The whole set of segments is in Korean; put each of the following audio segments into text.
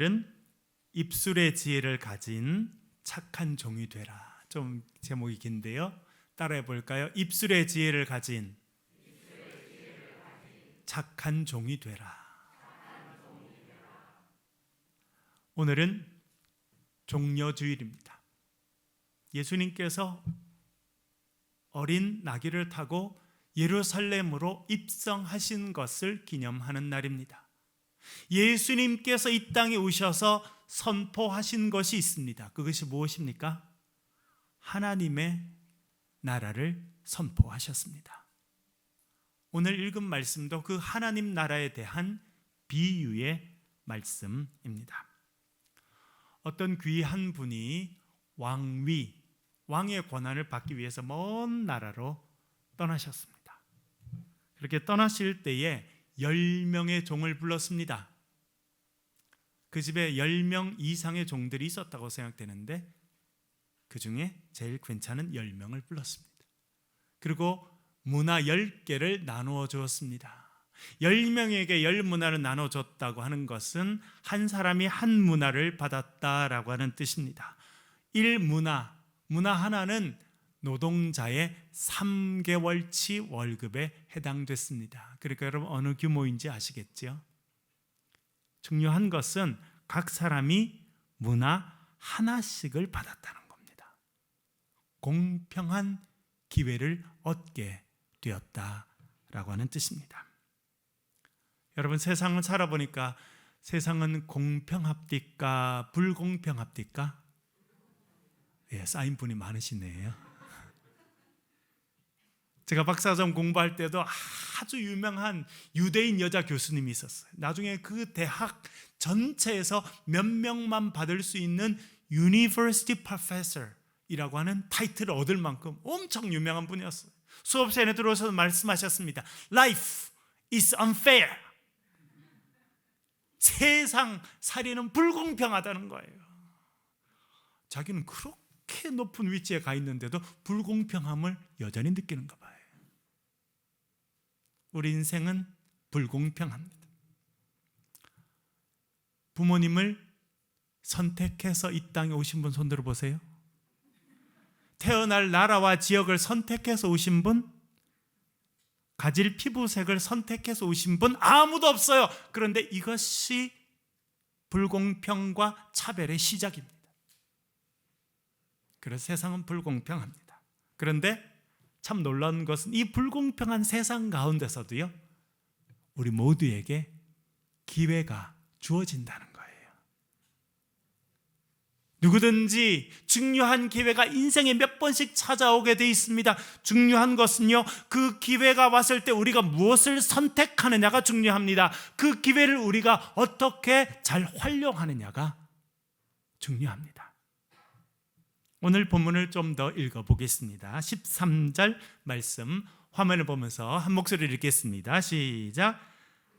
오늘은 입술의 지혜를 가진 착한 종이 되라. 좀 제목이 긴데요. 따라해 볼까요? 입술의 지혜를 가진 착한 종이 되라. 오늘은 종려주일입니다. 예수님께서 어린 나귀를 타고 예루살렘으로 입성하신 것을 기념하는 날입니다. 예수님께서 이 땅에 오셔서 선포하신 것이 있습니다. 그것이 무엇입니까? 하나님의 나라를 선포하셨습니다. 오늘 읽은 말씀도 그 하나님 나라에 대한 비유의 말씀입니다. 어떤 귀한 분이 왕의 권한을 받기 위해서 먼 나라로 떠나셨습니다. 그렇게 떠나실 때에 10명의 종을 불렀습니다. 그 집에 10명 이상의 종들이 있었다고 생각되는데 그 중에 제일 괜찮은 10명을 불렀습니다. 그리고 문화 10개를 나누어 주었습니다. 10명에게 10문화를 나눠줬다고 하는 것은 한 사람이 한 문화를 받았다라고 하는 뜻입니다. 1문화, 문화 하나는 노동자의 3개월치 월급에 해당됐습니다. 그러니까 여러분 어느 규모인지 아시겠죠? 중요한 것은 각 사람이 문화 하나씩을 받았다는 겁니다. 공평한 기회를 얻게 되었다라고 하는 뜻입니다. 여러분 세상을 살아보니까 세상은 공평합니까? 불공평합니까? 예, 쌓인 분이 많으시네요. 제가 박사점 공부할 때도 아주 유명한 유대인 여자 교수님이 있었어요. 나중에 그 대학 전체에서 몇 명만 받을 수 있는 University Professor 이라고 하는 타이틀을 얻을 만큼 엄청 유명한 분이었어요. 수업 시간에 들어오셔서 말씀하셨습니다. Life is unfair. 세상 살이는 불공평하다는 거예요. 자기는 그렇게 높은 위치에 가 있는데도 불공평함을 여전히 느끼는가 봐요. 우리 인생은 불공평합니다. 부모님을 선택해서 이 땅에 오신 분 손 들어보세요. 태어날 나라와 지역을 선택해서 오신 분, 가질 피부색을 선택해서 오신 분 아무도 없어요. 그런데 이것이 불공평과 차별의 시작입니다. 그래서 세상은 불공평합니다. 그런데 참 놀라운 것은 이 불공평한 세상 가운데서도요, 우리 모두에게 기회가 주어진다는 거예요. 누구든지 중요한 기회가 인생에 몇 번씩 찾아오게 돼 있습니다. 중요한 것은요, 그 기회가 왔을 때 우리가 무엇을 선택하느냐가 중요합니다. 그 기회를 우리가 어떻게 잘 활용하느냐가 중요합니다. 오늘 본문을 좀 더 읽어보겠습니다. 13절 말씀 화면을 보면서 한 목소리를 읽겠습니다. 시작.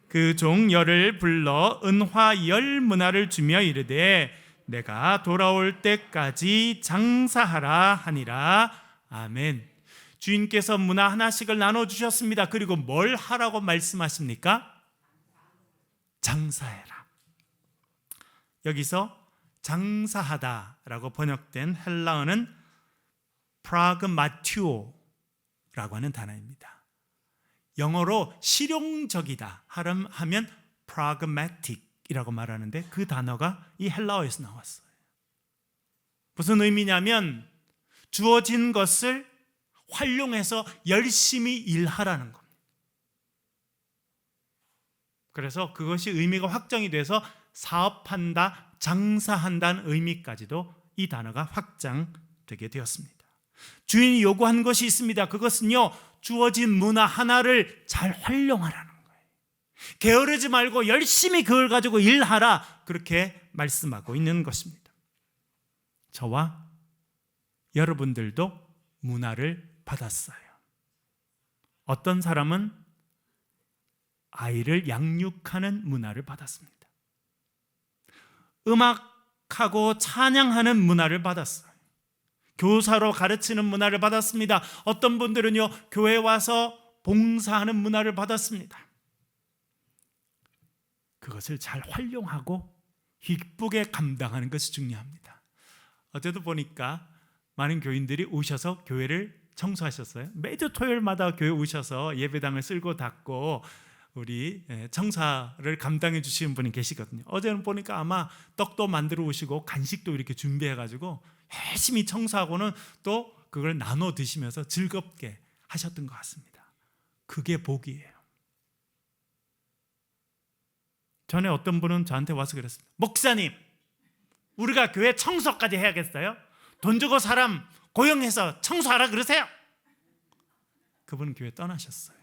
그 종 열을 불러 은화 10문화를 주며 이르되 내가 돌아올 때까지 장사하라 하니라. 아멘. 주인께서 문화 하나씩을 나눠주셨습니다. 그리고 뭘 하라고 말씀하십니까? 장사해라. 여기서 장사하다라고 번역된 헬라어는 프라그마티오라고 하는 단어입니다. 영어로 실용적이다 하면 pragmatic이라고 말하는데 그 단어가 이 헬라어에서 나왔어요. 무슨 의미냐면 주어진 것을 활용해서 열심히 일하라는 겁니다. 그래서 그것이 의미가 확정이 돼서 사업한다, 장사한다는 의미까지도 이 단어가 확장되게 되었습니다. 주인이 요구한 것이 있습니다. 그것은요, 주어진 문화 하나를 잘 활용하라는 거예요. 게으르지 말고 열심히 그걸 가지고 일하라, 그렇게 말씀하고 있는 것입니다. 저와 여러분들도 문화를 받았어요. 어떤 사람은 아이를 양육하는 문화를 받았습니다. 음악하고 찬양하는 문화를 받았어요. 교사로 가르치는 문화를 받았습니다. 어떤 분들은요, 교회 와서 봉사하는 문화를 받았습니다. 그것을 잘 활용하고 기쁘게 감당하는 것이 중요합니다. 어제도 보니까 많은 교인들이 오셔서 교회를 청소하셨어요. 매주 토요일마다 교회 오셔서 예배당을 쓸고 닦고 우리 청사를 감당해 주시는 분이 계시거든요. 어제는 보니까 아마 떡도 만들어 오시고 간식도 이렇게 준비해 가지고 열심히 청소하고는 또 그걸 나눠 드시면서 즐겁게 하셨던 것 같습니다. 그게 복이에요. 전에 어떤 분은 저한테 와서 그랬습니다. 목사님, 우리가 교회 청소까지 해야겠어요? 돈 주고 사람 고용해서 청소하라 그러세요? 그분은 교회 떠나셨어요.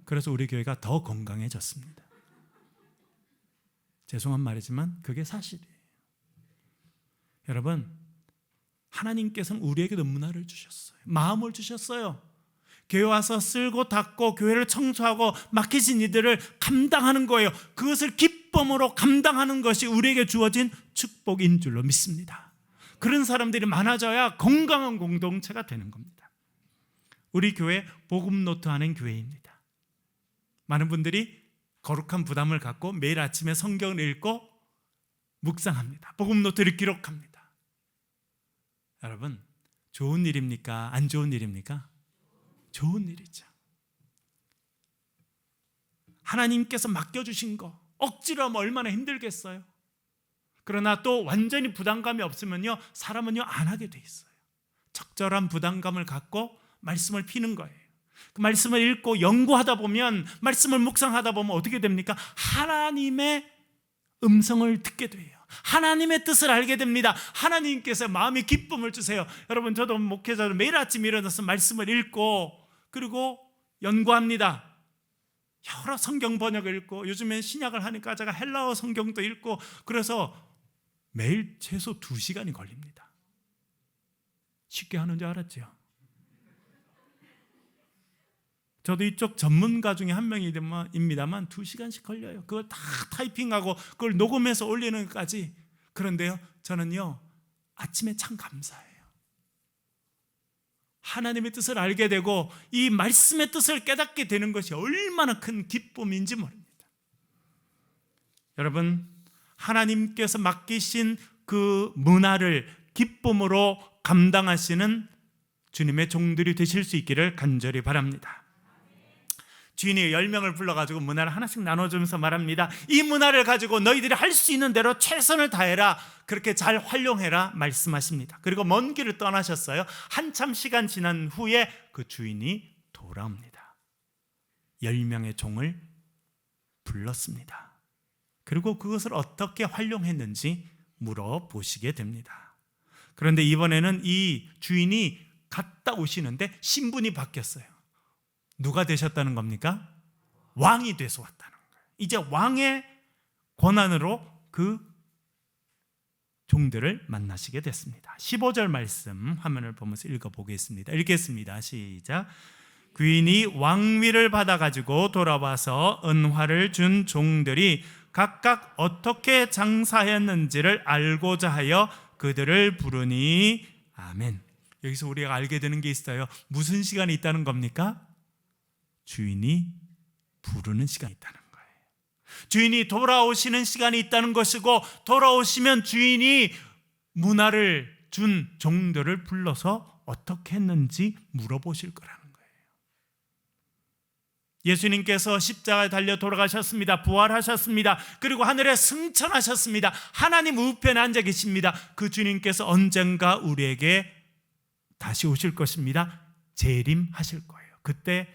그래서 우리 교회가 더 건강해졌습니다. 죄송한 말이지만 그게 사실이에요. 여러분, 하나님께서는 우리에게도 문화를 주셨어요. 마음을 주셨어요. 교회 와서 쓸고 닦고 교회를 청소하고 맡기신 이들을 감당하는 거예요. 그것을 기쁨으로 감당하는 것이 우리에게 주어진 축복인 줄로 믿습니다. 그런 사람들이 많아져야 건강한 공동체가 되는 겁니다. 우리 교회 복음노트 하는 교회입니다. 많은 분들이 거룩한 부담을 갖고 매일 아침에 성경을 읽고 묵상합니다. 복음노트를 기록합니다. 여러분, 좋은 일입니까? 안 좋은 일입니까? 좋은 일이죠. 하나님께서 맡겨주신 거 억지로 하면 얼마나 힘들겠어요. 그러나 또 완전히 부담감이 없으면요, 사람은요 안 하게 돼 있어요. 적절한 부담감을 갖고 말씀을 피는 거예요. 그 말씀을 읽고 연구하다 보면, 말씀을 묵상하다 보면 어떻게 됩니까? 하나님의 음성을 듣게 돼요. 하나님의 뜻을 알게 됩니다. 하나님께서 마음의 기쁨을 주세요. 여러분, 저도 목회자로 매일 아침 일어나서 말씀을 읽고 그리고 연구합니다. 여러 성경 번역을 읽고, 요즘엔 신약을 하니까 제가 헬라어 성경도 읽고, 그래서 매일 최소 2시간이 걸립니다. 쉽게 하는 줄 알았죠? 저도 이쪽 전문가 중에 한 명입니다만 2시간씩 걸려요. 그걸 다 타이핑하고 그걸 녹음해서 올리는 것까지. 그런데요, 저는요 아침에 참 감사해요. 하나님의 뜻을 알게 되고 이 말씀의 뜻을 깨닫게 되는 것이 얼마나 큰 기쁨인지 모릅니다. 여러분, 하나님께서 맡기신 그 문화를 기쁨으로 감당하시는 주님의 종들이 되실 수 있기를 간절히 바랍니다. 주인이 10명을 불러가지고 문화를 하나씩 나눠주면서 말합니다. 이 문화를 가지고 너희들이 할 수 있는 대로 최선을 다해라. 그렇게 잘 활용해라 말씀하십니다. 그리고 먼 길을 떠나셨어요. 한참 시간 지난 후에 그 주인이 돌아옵니다. 10명의 종을 불렀습니다. 그리고 그것을 어떻게 활용했는지 물어보시게 됩니다. 그런데 이번에는 이 주인이 갔다 오시는데 신분이 바뀌었어요. 누가 되셨다는 겁니까? 왕이 돼서 왔다는 거예요. 이제 왕의 권한으로 그 종들을 만나시게 됐습니다. 15절 말씀 화면을 보면서 읽어보겠습니다. 읽겠습니다. 시작. 귀인이 왕위를 받아가지고 돌아와서 은화를 준 종들이 각각 어떻게 장사했는지를 알고자 하여 그들을 부르니. 아멘. 여기서 우리가 알게 되는 게 있어요. 무슨 시간이 있다는 겁니까? 주인이 부르는 시간이 있다는 거예요. 주인이 돌아오시는 시간이 있다는 것이고, 돌아오시면 주인이 문화를 준 종들을 불러서 어떻게 했는지 물어보실 거라는 거예요. 예수님께서 십자가에 달려 돌아가셨습니다. 부활하셨습니다. 그리고 하늘에 승천하셨습니다. 하나님 우편에 앉아 계십니다. 그 주님께서 언젠가 우리에게 다시 오실 것입니다. 재림하실 거예요. 그때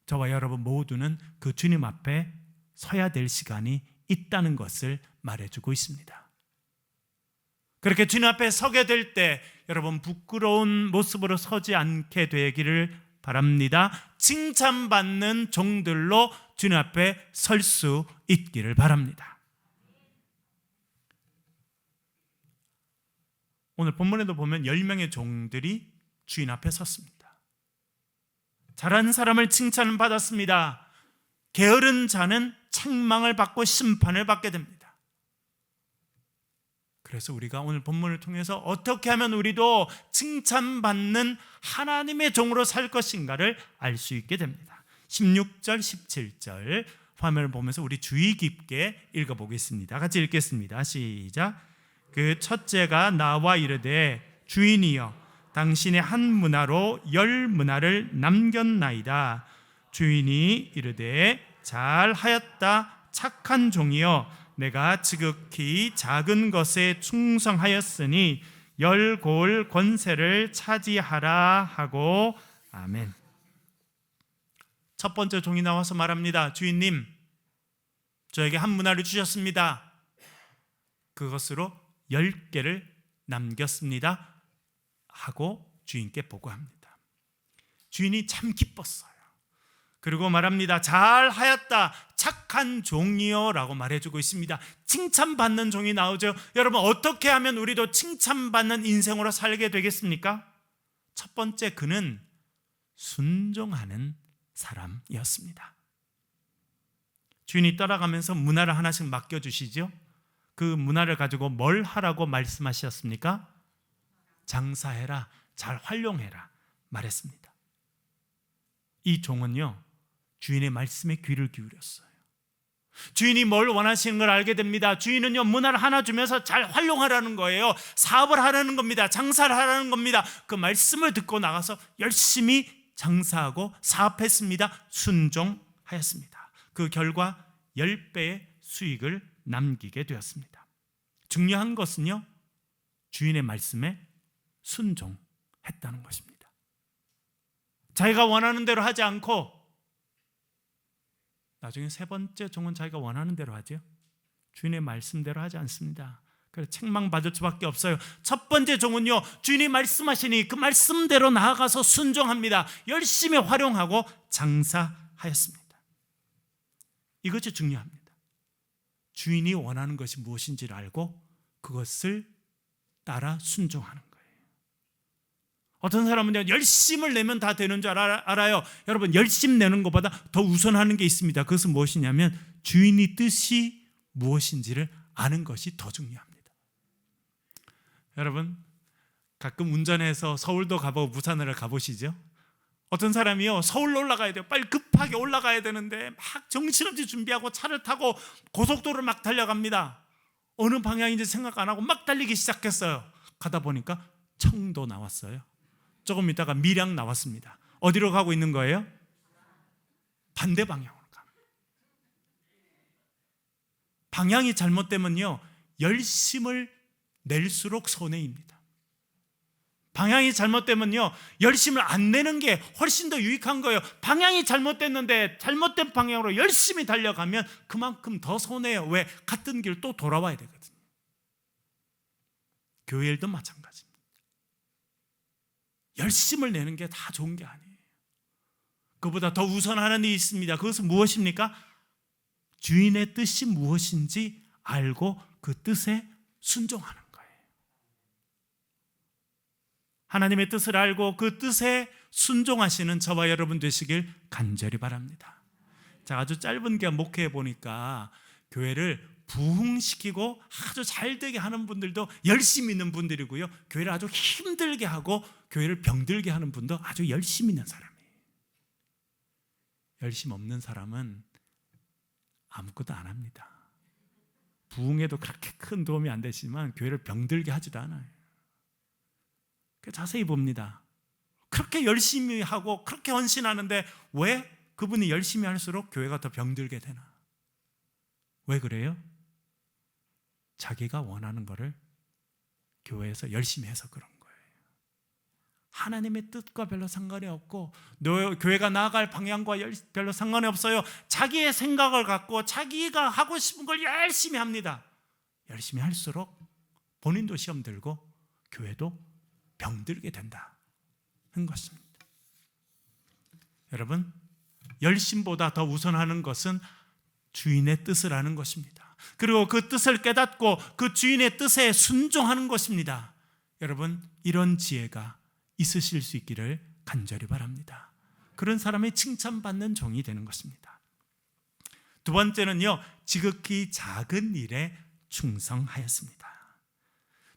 저와 여러분 모두는 그 주님 앞에 서야 될 시간이 있다는 것을 말해주고 있습니다. 그렇게 주님 앞에 서게 될 때 여러분 부끄러운 모습으로 서지 않게 되기를 바랍니다. 칭찬받는 종들로 주님 앞에 설 수 있기를 바랍니다. 오늘 본문에도 보면 10명의 종들이 주인 앞에 섰습니다. 잘한 사람을 칭찬을 받았습니다. 게으른 자는 책망을 받고 심판을 받게 됩니다. 그래서 우리가 오늘 본문을 통해서 어떻게 하면 우리도 칭찬받는 하나님의 종으로 살 것인가를 알 수 있게 됩니다. 16절, 17절 화면을 보면서 우리 주의 깊게 읽어보겠습니다. 같이 읽겠습니다. 시작. 그 첫째가 나와 이르되 주인이여 당신의 한 문화로 10문화를 남겼나이다. 주인이 이르되 잘하였다 착한 종이여 내가 지극히 작은 것에 충성하였으니 10고을 권세를 차지하라 하고 아멘. 첫 번째 종이 나와서 말합니다. 주인님, 저에게 한 문화를 주셨습니다. 그것으로 10개를 남겼습니다 하고 주인께 보고합니다. 주인이 참 기뻤어요. 그리고 말합니다. 잘하였다 착한 종이여 라고 말해주고 있습니다. 칭찬받는 종이 나오죠. 여러분, 어떻게 하면 우리도 칭찬받는 인생으로 살게 되겠습니까? 첫 번째, 그는 순종하는 사람이었습니다. 주인이 떠나가면서 문화를 하나씩 맡겨주시죠. 그 문화를 가지고 뭘 하라고 말씀하셨습니까? 장사해라, 잘 활용해라 말했습니다. 이 종은요, 주인의 말씀에 귀를 기울였어요. 주인이 뭘 원하시는 걸 알게 됩니다. 주인은요, 문화를 하나 주면서 잘 활용하라는 거예요. 사업을 하라는 겁니다. 장사를 하라는 겁니다. 그 말씀을 듣고 나가서 열심히 장사하고 사업했습니다. 순종하였습니다. 그 결과 10배의 수익을 남기게 되었습니다. 중요한 것은요, 주인의 말씀에 순종했다는 것입니다. 자기가 원하는 대로 하지 않고, 나중에 세 번째 종은 자기가 원하는 대로 하죠. 주인의 말씀대로 하지 않습니다. 그래서 책망받을 수밖에 없어요. 첫 번째 종은요, 주인이 말씀하시니 그 말씀대로 나아가서 순종합니다. 열심히 활용하고 장사하였습니다. 이것이 중요합니다. 주인이 원하는 것이 무엇인지를 알고 그것을 따라 순종하는 거예요. 어떤 사람은 열심을 내면 다 되는 줄 알아요. 여러분, 열심 내는 것보다 더 우선하는 게 있습니다. 그것은 무엇이냐면 주인의 뜻이 무엇인지를 아는 것이 더 중요합니다. 여러분, 가끔 운전해서 서울도 가보고 부산을 가보시죠? 어떤 사람이요, 서울로 올라가야 돼요. 빨리 급하게 올라가야 되는데 막 정신없이 준비하고 차를 타고 고속도로를 막 달려갑니다. 어느 방향인지 생각 안 하고 막 달리기 시작했어요. 가다 보니까 청도 나왔어요. 조금 있다가 밀양 나왔습니다. 어디로 가고 있는 거예요? 반대 방향으로 갑니다. 방향이 잘못되면요, 열심을 낼수록 손해입니다. 방향이 잘못되면요, 열심을 안 내는 게 훨씬 더 유익한 거예요. 방향이 잘못됐는데 잘못된 방향으로 열심히 달려가면 그만큼 더 손해예요. 왜? 같은 길 또 돌아와야 되거든요. 교회 일도 마찬가지입니다. 열심을 내는 게 다 좋은 게 아니에요. 그보다 더 우선하는 일이 있습니다. 그것은 무엇입니까? 주인의 뜻이 무엇인지 알고 그 뜻에 순종하는 거예요. 하나님의 뜻을 알고 그 뜻에 순종하시는 저와 여러분 되시길 간절히 바랍니다. 자, 아주 짧은 기간 목회해 보니까 교회를 부흥시키고 아주 잘 되게 하는 분들도 열심히 있는 분들이고요, 교회를 아주 힘들게 하고 교회를 병들게 하는 분도 아주 열심히 있는 사람이에요. 열심 없는 사람은 아무것도 안 합니다. 부흥에도 그렇게 큰 도움이 안 되지만 교회를 병들게 하지도 않아요. 자세히 봅니다. 그렇게 열심히 하고 그렇게 헌신하는데 왜 그분이 열심히 할수록 교회가 더 병들게 되나? 왜 그래요? 자기가 원하는 거를 교회에서 열심히 해서 그런 거예요. 하나님의 뜻과 별로 상관이 없고 교회가 나아갈 방향과 별로 상관이 없어요. 자기의 생각을 갖고 자기가 하고 싶은 걸 열심히 합니다. 열심히 할수록 본인도 시험 들고 교회도 병들게 된다는 것입니다. 여러분, 열심보다 더 우선하는 것은 주인의 뜻을 아는 것입니다. 그리고 그 뜻을 깨닫고 그 주인의 뜻에 순종하는 것입니다. 여러분, 이런 지혜가 있으실 수 있기를 간절히 바랍니다. 그런 사람이 칭찬받는 종이 되는 것입니다. 두 번째는요, 지극히 작은 일에 충성하였습니다.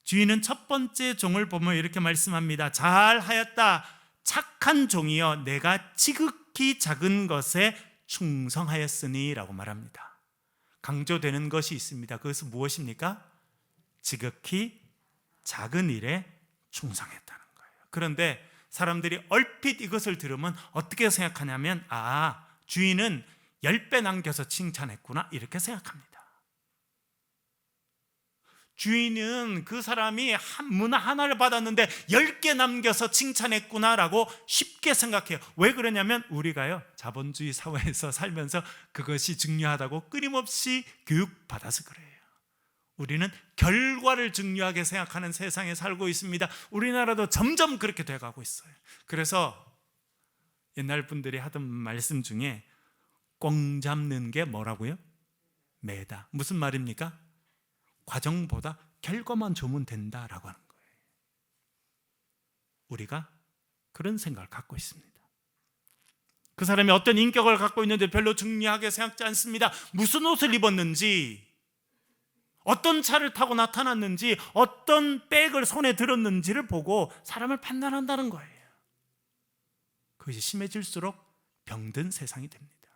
주인은 첫 번째 종을 보면 이렇게 말씀합니다. 잘하였다 착한 종이여 내가 지극히 작은 것에 충성하였으니 라고 말합니다. 강조되는 것이 있습니다. 그것은 무엇입니까? 지극히 작은 일에 충성했다는 거예요. 그런데 사람들이 얼핏 이것을 들으면 어떻게 생각하냐면 주인은 10배 남겨서 칭찬했구나 이렇게 생각합니다. 주인은 그 사람이 문화 하나를 받았는데 10개 남겨서 칭찬했구나라고 쉽게 생각해요. 왜 그러냐면 우리가요 자본주의 사회에서 살면서 그것이 중요하다고 끊임없이 교육받아서 그래요. 우리는 결과를 중요하게 생각하는 세상에 살고 있습니다. 우리나라도 점점 그렇게 돼가고 있어요. 그래서 옛날 분들이 하던 말씀 중에 꽁 잡는 게 뭐라고요? 매다. 무슨 말입니까? 과정보다 결과만 좋으면 된다라고 하는 거예요. 우리가 그런 생각을 갖고 있습니다. 그 사람이 어떤 인격을 갖고 있는지 별로 중요하게 생각지 않습니다. 무슨 옷을 입었는지, 어떤 차를 타고 나타났는지, 어떤 백을 손에 들었는지를 보고 사람을 판단한다는 거예요. 그것이 심해질수록 병든 세상이 됩니다.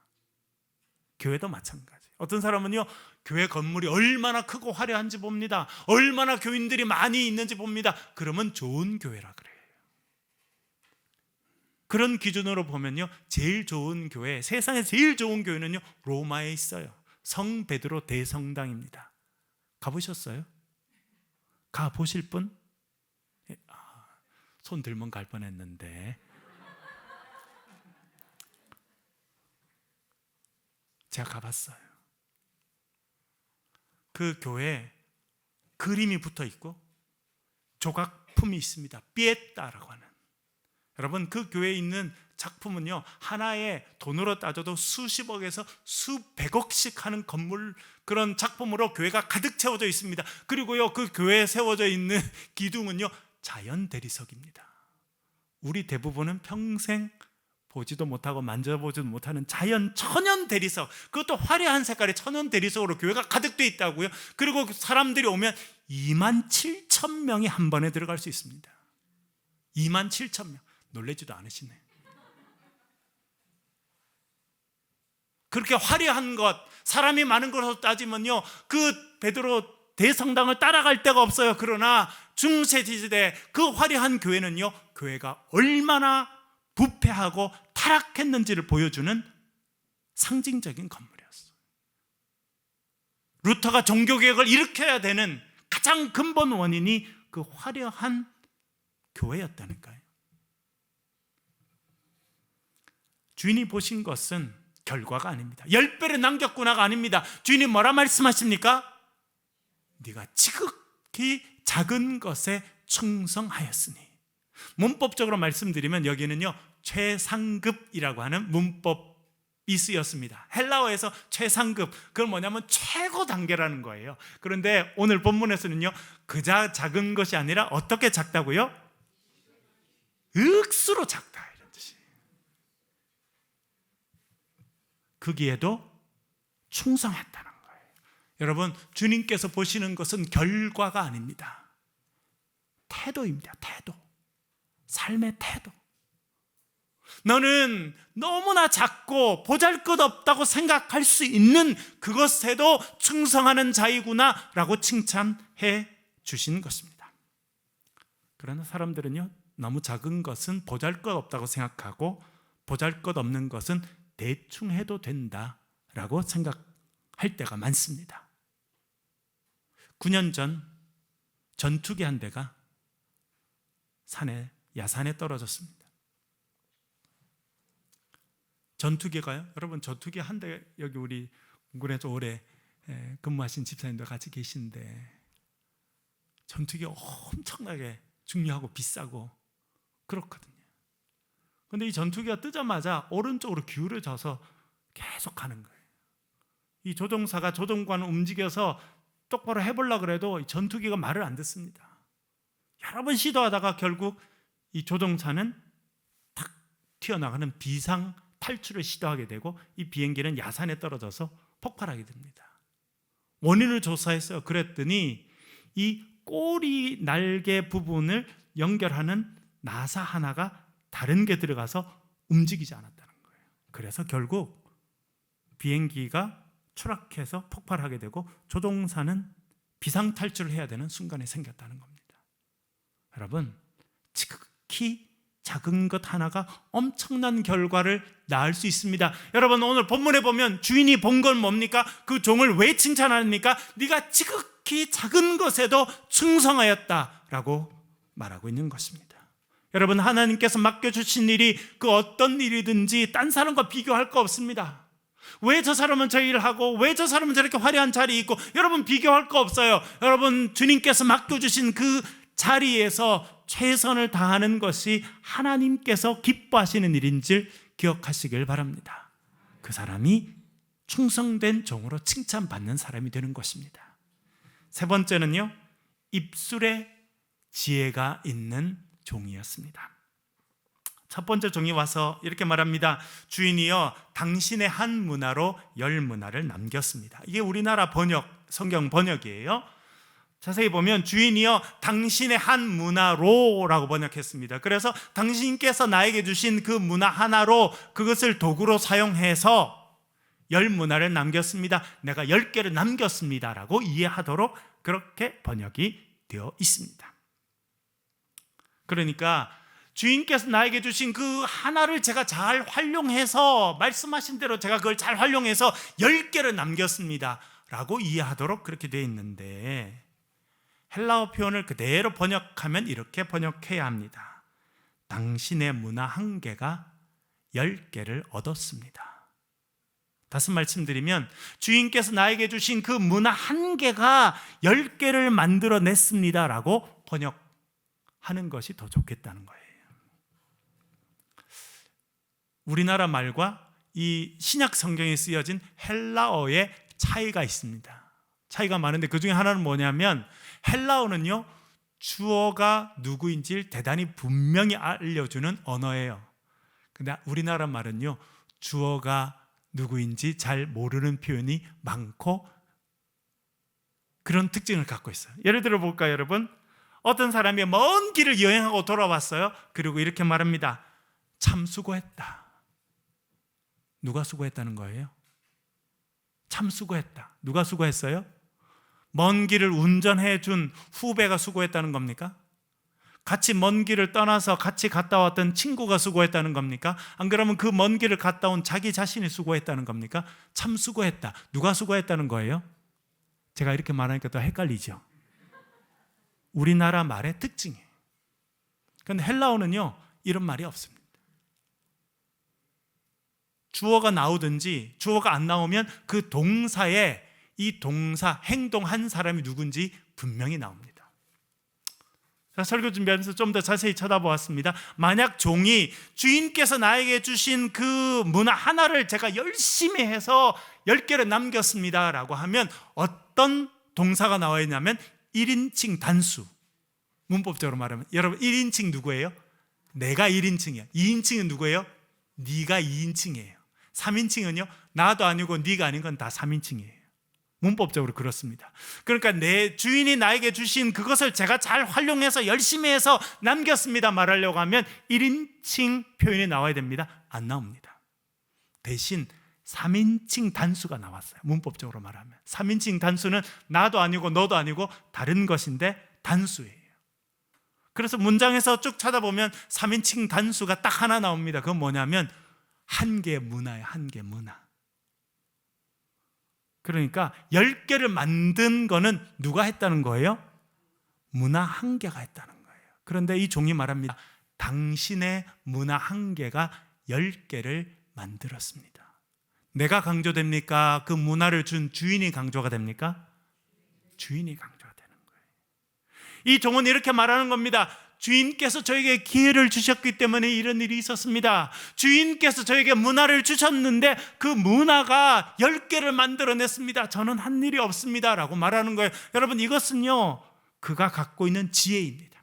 교회도 마찬가지. 어떤 사람은요 교회 건물이 얼마나 크고 화려한지 봅니다. 얼마나 교인들이 많이 있는지 봅니다. 그러면 좋은 교회라 그래요. 그런 기준으로 보면요 제일 좋은 교회, 세상에 제일 좋은 교회는요 로마에 있어요. 성 베드로 대성당입니다. 가보셨어요? 가보실 분? 손 들면 갈 뻔했는데 제가 가봤어요. 그 교회에 그림이 붙어 있고 조각품이 있습니다. 피에타라고 하는. 여러분 그 교회에 있는 작품은요 하나의 돈으로 따져도 수십억에서 수백억씩 하는 건물, 그런 작품으로 교회가 가득 채워져 있습니다. 그리고요 그 교회에 세워져 있는 기둥은요 자연 대리석입니다. 우리 대부분은 평생 보지도 못하고 만져보지도 못하는 자연 천연 대리석, 그것도 화려한 색깔의 천연 대리석으로 교회가 가득 돼 있다고요. 그리고 사람들이 오면 27,000명이 한 번에 들어갈 수 있습니다. 27,000명. 놀라지도 않으시네. 그렇게 화려한 것, 사람이 많은 것으로 따지면요 그 베드로 대성당을 따라갈 데가 없어요. 그러나 중세시대 그 화려한 교회는요 교회가 얼마나 부패하고 타락했는지를 보여주는 상징적인 건물이었어요. 루터가 종교개혁을 일으켜야 되는 가장 근본 원인이 그 화려한 교회였다니까요. 주인이 보신 것은 결과가 아닙니다. 10배를 남겼구나가 아닙니다. 주인이 뭐라 말씀하십니까? 네가 지극히 작은 것에 충성하였으니. 문법적으로 말씀드리면 여기는요 최상급이라고 하는 문법이 쓰였습니다. 헬라어에서 최상급, 그건 뭐냐면 최고 단계라는 거예요. 그런데 오늘 본문에서는요 그저 작은 것이 아니라 어떻게 작다고요? 억수로 작다 이런 뜻이에요. 거기에도 충성했다는 거예요. 여러분 주님께서 보시는 것은 결과가 아닙니다. 태도입니다. 태도. 삶의 태도. 너는 너무나 작고 보잘것없다고 생각할 수 있는 그것에도 충성하는 자이구나 라고 칭찬해 주신 것입니다. 그러나 사람들은요 너무 작은 것은 보잘것없다고 생각하고 보잘것없는 것은 대충 해도 된다라고 생각할 때가 많습니다. 9년 전 전투기 한 대가 야산에 떨어졌습니다. 전투기가요? 여러분 전투기 한 대, 여기 우리 군에서 오래 근무하신 집사님들 같이 계신데 전투기가 엄청나게 중요하고 비싸고 그렇거든요. 그런데 이 전투기가 뜨자마자 오른쪽으로 기울어져서 계속 가는 거예요. 이 조종사가 조종관을 움직여서 똑바로 해보려고 그래도 이 전투기가 말을 안 듣습니다. 여러 번 시도하다가 결국 이 조종사는 탁 튀어나가는 비상 탈출을 시도하게 되고 이 비행기는 야산에 떨어져서 폭발하게 됩니다. 원인을 조사했어요. 그랬더니 이 꼬리 날개 부분을 연결하는 나사 하나가 다른 게 들어가서 움직이지 않았다는 거예요. 그래서 결국 비행기가 추락해서 폭발하게 되고 조종사는 비상탈출을 해야 되는 순간이 생겼다는 겁니다. 여러분, 지극히 작은 것 하나가 엄청난 결과를 낳을 수 있습니다. 여러분, 오늘 본문에 보면 주인이 본 건 뭡니까? 그 종을 왜 칭찬합니까? 네가 지극히 작은 것에도 충성하였다라고 말하고 있는 것입니다. 여러분, 하나님께서 맡겨주신 일이 그 어떤 일이든지 딴 사람과 비교할 거 없습니다. 왜 저 사람은 저 일을 하고 왜 저 사람은 저렇게 화려한 자리에 있고, 여러분 비교할 거 없어요. 여러분, 주님께서 맡겨주신 그 자리에서 최선을 다하는 것이 하나님께서 기뻐하시는 일인 줄 기억하시길 바랍니다. 그 사람이 충성된 종으로 칭찬받는 사람이 되는 것입니다. 세 번째는요, 입술에 지혜가 있는 종이었습니다. 첫 번째 종이 와서 이렇게 말합니다. 주인이여, 당신의 한 문화로 10문화를 남겼습니다. 이게 우리나라 성경 번역이에요. 자세히 보면 주인이여 당신의 한 문화로라고 번역했습니다. 그래서 당신께서 나에게 주신 그 문화 하나로 그것을 도구로 사용해서 10문화를 남겼습니다. 내가 10개를 남겼습니다 라고 이해하도록 그렇게 번역이 되어 있습니다. 그러니까 주인께서 나에게 주신 그 하나를 제가 잘 활용해서, 말씀하신 대로 제가 그걸 잘 활용해서 10개를 남겼습니다 라고 이해하도록 그렇게 되어 있는데, 헬라어 표현을 그대로 번역하면 이렇게 번역해야 합니다. 당신의 문화 한 개가 10개를 얻었습니다. 다시 말씀드리면, 주인께서 나에게 주신 그 문화 한 개가 10개를 만들어냈습니다 라고 번역하는 것이 더 좋겠다는 거예요. 우리나라 말과 이 신약 성경에 쓰여진 헬라어의 차이가 있습니다. 차이가 많은데 그 중에 하나는 뭐냐면, 헬라어는요 주어가 누구인지를 대단히 분명히 알려주는 언어예요. 근데 우리나라 말은요 주어가 누구인지 잘 모르는 표현이 많고 그런 특징을 갖고 있어요. 예를 들어 볼까요, 여러분? 어떤 사람이 먼 길을 여행하고 돌아왔어요. 그리고 이렇게 말합니다. 참 수고했다. 누가 수고했다는 거예요? 참 수고했다. 누가 수고했어요? 먼 길을 운전해 준 후배가 수고했다는 겁니까? 같이 먼 길을 떠나서 같이 갔다 왔던 친구가 수고했다는 겁니까? 안 그러면 그 먼 길을 갔다 온 자기 자신이 수고했다는 겁니까? 참 수고했다. 누가 수고했다는 거예요? 제가 이렇게 말하니까 더 헷갈리죠? 우리나라 말의 특징이에요. 그런데 헬라어는요 이런 말이 없습니다. 주어가 나오든지 주어가 안 나오면 그 동사에 이 동사, 행동한 사람이 누군지 분명히 나옵니다. 자, 설교 준비하면서 좀 더 자세히 쳐다보았습니다. 만약 종이 주인께서 나에게 주신 그 문화 하나를 제가 열심히 해서 10개를 남겼습니다 라고 하면 어떤 동사가 나와 있냐면 1인칭 단수. 문법적으로 말하면 여러분 1인칭 누구예요? 내가 1인칭이야. 2인칭은 누구예요? 네가 2인칭이에요. 3인칭은요 나도 아니고 네가 아닌 건 다 3인칭이에요. 문법적으로 그렇습니다. 그러니까 내 주인이 나에게 주신 그것을 제가 잘 활용해서 열심히 해서 남겼습니다 말하려고 하면 1인칭 표현이 나와야 됩니다. 안 나옵니다. 대신 3인칭 단수가 나왔어요. 문법적으로 말하면 3인칭 단수는 나도 아니고 너도 아니고 다른 것인데 단수예요. 그래서 문장에서 쭉 찾아보면 3인칭 단수가 딱 하나 나옵니다. 그건 뭐냐면 한 개의 문화예요. 한 개의 문화. 그러니까 10개를 만든 거는 누가 했다는 거예요? 문화 한 개가 했다는 거예요. 그런데 이 종이 말합니다. 당신의 문화 한 개가 10개를 만들었습니다. 내가 강조됩니까? 그 문화를 준 주인이 강조가 됩니까? 주인이 강조가 되는 거예요. 이 종은 이렇게 말하는 겁니다. 주인께서 저에게 기회를 주셨기 때문에 이런 일이 있었습니다. 주인께서 저에게 문화를 주셨는데 그 문화가 10개를 만들어냈습니다. 저는 한 일이 없습니다 라고 말하는 거예요. 여러분 이것은요 그가 갖고 있는 지혜입니다.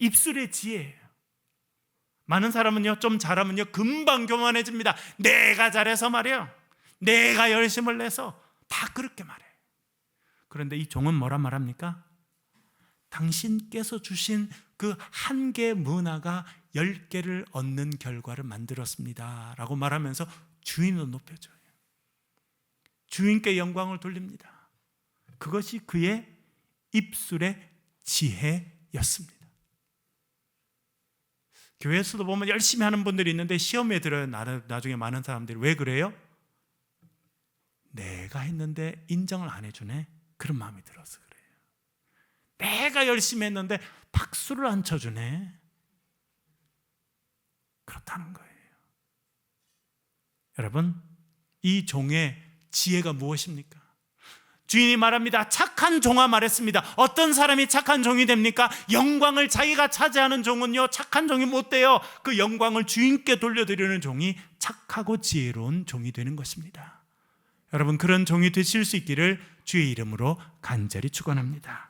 입술의 지혜예요. 많은 사람은요 좀 잘하면요 금방 교만해집니다. 내가 잘해서 말이에요. 내가 열심을 내서 다 그렇게 말해요. 그런데 이 종은 뭐라 말합니까? 당신께서 주신 그 한 개의 문화가 10개를 얻는 결과를 만들었습니다 라고 말하면서 주인을 높여줘요. 주인께 영광을 돌립니다. 그것이 그의 입술의 지혜였습니다. 교회에서도 보면 열심히 하는 분들이 있는데 시험에 들어요. 나중에 많은 사람들이 왜 그래요? 내가 했는데 인정을 안 해주네. 그런 마음이 들어서 그래요. 내가 열심히 했는데 박수를 안 쳐주네. 그렇다는 거예요. 여러분, 이 종의 지혜가 무엇입니까? 주인이 말합니다. 착한 종아 말했습니다. 어떤 사람이 착한 종이 됩니까? 영광을 자기가 차지하는 종은요, 착한 종이 못 돼요. 그 영광을 주인께 돌려드리는 종이 착하고 지혜로운 종이 되는 것입니다. 여러분, 그런 종이 되실 수 있기를 주의 이름으로 간절히 축원합니다.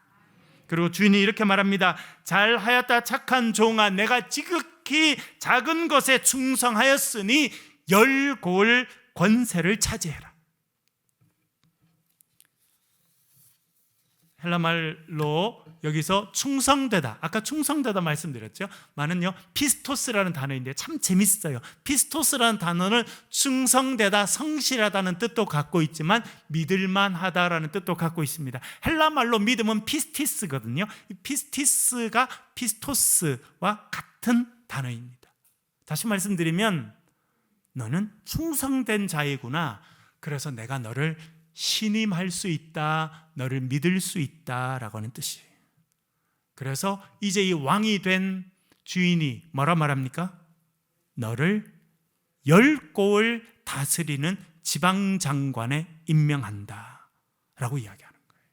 그리고 주인이 이렇게 말합니다. 잘하였다 착한 종아, 내가 지극히 작은 것에 충성하였으니 열골 권세를 차지해라. 헬라 말로 여기서 충성되다, 아까 충성되다 말씀드렸죠. 많은요 피스토스라는 단어인데 참 재밌어요. 피스토스라는 단어는 충성되다, 성실하다는 뜻도 갖고 있지만 믿을만하다라는 뜻도 갖고 있습니다. 헬라 말로 믿음은 피스티스거든요. 이 피스티스가 피스토스와 같은 단어입니다. 다시 말씀드리면 너는 충성된 자이구나. 그래서 내가 너를 신임할 수 있다, 너를 믿을 수 있다라고 하는 뜻이에요. 그래서 이제 이 왕이 된 주인이 뭐라 말합니까? 너를 10고을 다스리는 지방장관에 임명한다 라고 이야기하는 거예요.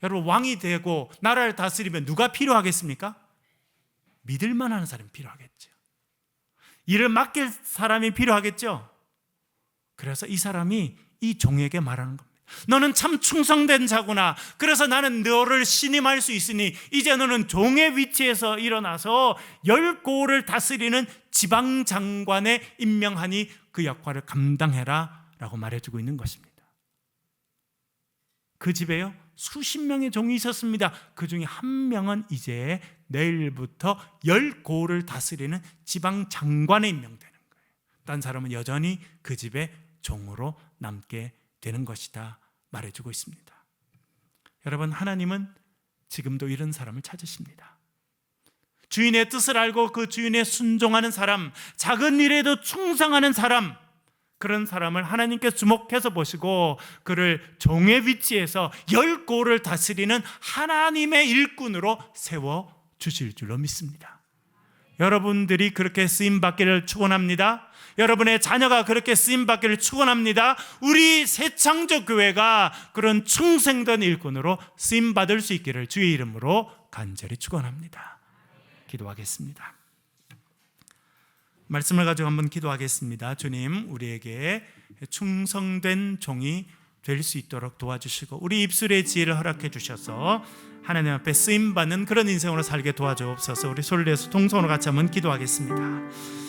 여러분, 왕이 되고 나라를 다스리면 누가 필요하겠습니까? 믿을 만한 사람이 필요하겠죠. 일을 맡길 사람이 필요하겠죠. 그래서 이 사람이 이 종에게 말하는 겁니다. 너는 참 충성된 자구나. 그래서 나는 너를 신임할 수 있으니 이제 너는 종의 위치에서 일어나서 10고을을 다스리는 지방장관에 임명하니 그 역할을 감당해라 라고 말해주고 있는 것입니다. 그 집에요 수십 명의 종이 있었습니다. 그 중에 한 명은 이제 내일부터 10고을을 다스리는 지방장관에 임명되는 거예요. 딴 사람은 여전히 그 집의 종으로 남게 되는 것이다 말해주고 있습니다. 여러분, 하나님은 지금도 이런 사람을 찾으십니다. 주인의 뜻을 알고 그 주인에 순종하는 사람, 작은 일에도 충성하는 사람, 그런 사람을 하나님께 주목해서 보시고 그를 종의 위치에서 10고을을 다스리는 하나님의 일꾼으로 세워주실 줄로 믿습니다. 여러분들이 그렇게 쓰임받기를 축원합니다. 여러분의 자녀가 그렇게 쓰임받기를 축원합니다. 우리 새창조교회가 그런 충성된 일꾼으로 쓰임받을 수 있기를 주의 이름으로 간절히 축원합니다. 기도하겠습니다. 말씀을 가지고 한번 기도하겠습니다. 주님, 우리에게 충성된 종이 될 수 있도록 도와주시고 우리 입술의 지혜를 허락해 주셔서 하나님 앞에 쓰임받는 그런 인생으로 살게 도와주옵소서. 우리 소리를 내서 동성으로 같이 한번 기도하겠습니다.